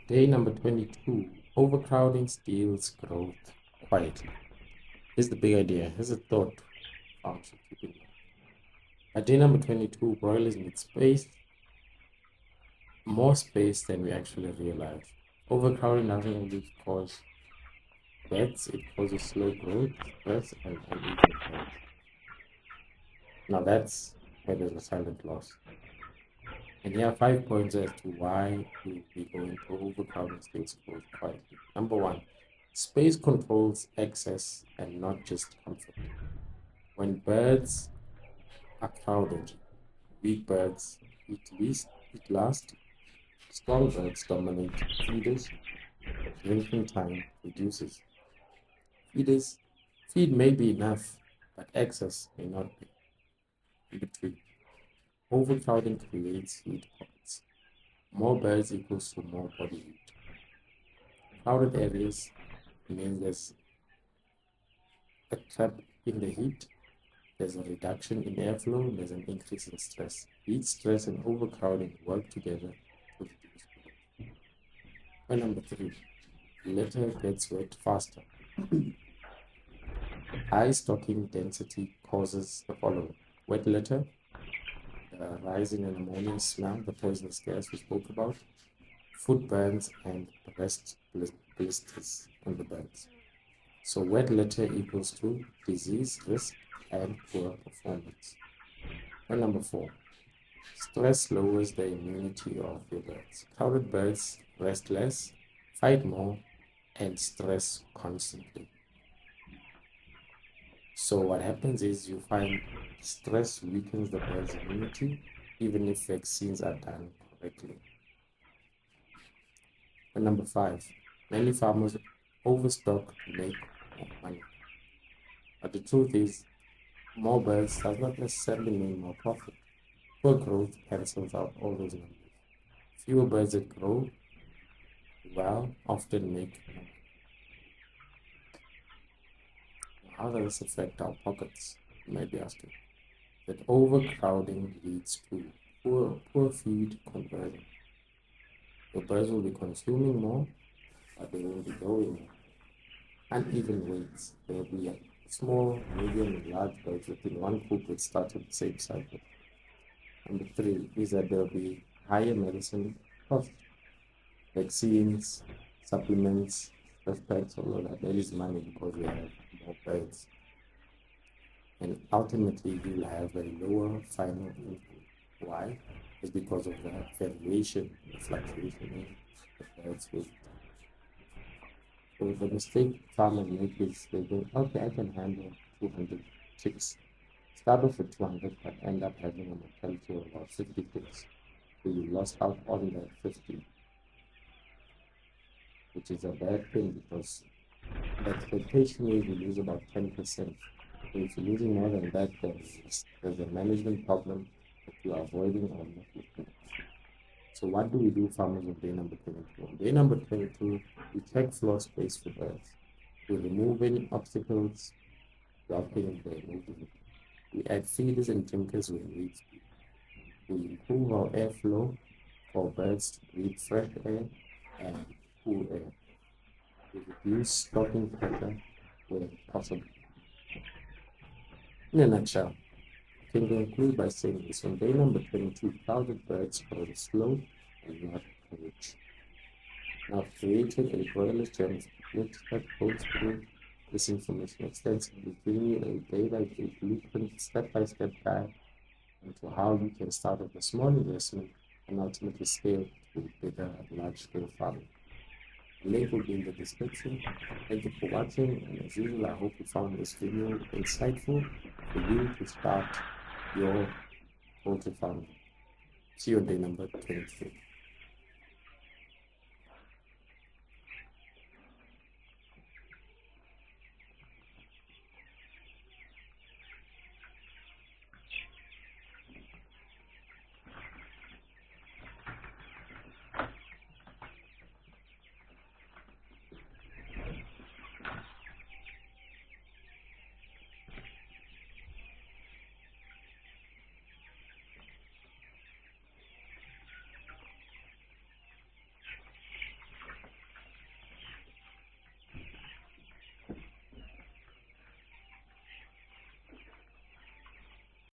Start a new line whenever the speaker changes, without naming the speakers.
Day number 22. Overcrowding steals growth quietly. Here's the big idea. Here's a thought farms should keep in mind. At day number 22, broilers need space, more space than we actually realize. Overcrowding doesn't only cause deaths, it causes slow growth, stress, and uneven health. Now that's where there's a silent loss. And here are 5 points as to why we will be going to overcrowding states growth quietly. Number one, space controls access and not just comfort. When birds are crowded, weak birds eat last, strong birds dominate feeders, drinking time reduces. Feeders feed may be enough, but access may not be. Number three, overcrowding creates heat pockets. More birds equals to more body heat. Crowded areas means there's a trap in the heat, there's a reduction in airflow, there's an increase in stress. Heat stress and overcrowding work together to reduce growth. Point number three, litter gets wet faster. High stocking density causes the following: wet litter, rising in ammonia smell, the poisonous gas we spoke about, food burns, and rest blisters on the birds. So wet litter equals to disease risk and poor performance. And number four, stress lowers the immunity of your birds. Crowded birds rest less, fight more, and stress constantly. So what happens is you find stress weakens the bird's immunity, even if vaccines are done correctly. And number five, many farmers overstock to make more money. But the truth is, more birds does not necessarily mean more profit. Poor growth cancels out all those numbers. Fewer birds that grow well often make more. How does this affect our pockets? You might be asking. That overcrowding leads to poor feed conversion. Your birds will be consuming more, but they will be growing more. Uneven weights. There will be a small, medium, and large birds within one coop that start at the same cycle. Number three is that there will be higher medicine costs. Vaccines, supplements, stress packs, all of that. There is money because we have more birds. And ultimately, you will have a lower final income. Why? It's because of the variation, the fluctuation in the birds' weight. So the mistake farmers make is they think, okay, I can handle 200 chicks. Start off with 200, but end up having a mortality of about 50 chicks. So you lost out on that 50, which is a bad thing because the expectation is you lose about 10%. So if you're losing more than that, then there's a management problem that you are avoiding or not looking at. So what do we do, farmers, on day number 22? On day number 22, we check floor space for birds. We remove any obstacles blocking their movement. We add feeders and drinkers when needs be. We improve our airflow for birds to breathe fresh air and cool air. We reduce stocking pressure where possible. In a nutshell, I can conclude by saying this: on day number 22, crowded birds grow slow and not rich. Now, I've created a Broiler Gems booklet that goes through this information extensively, giving you a day-by-day blueprint, step-by-step guide into how you can start with a small investment and ultimately scale to bigger, large-scale farming. The link will be in the description. Thank you for watching, and as usual, I hope you found this video insightful for you to start your poultry farming. See you on day number 23.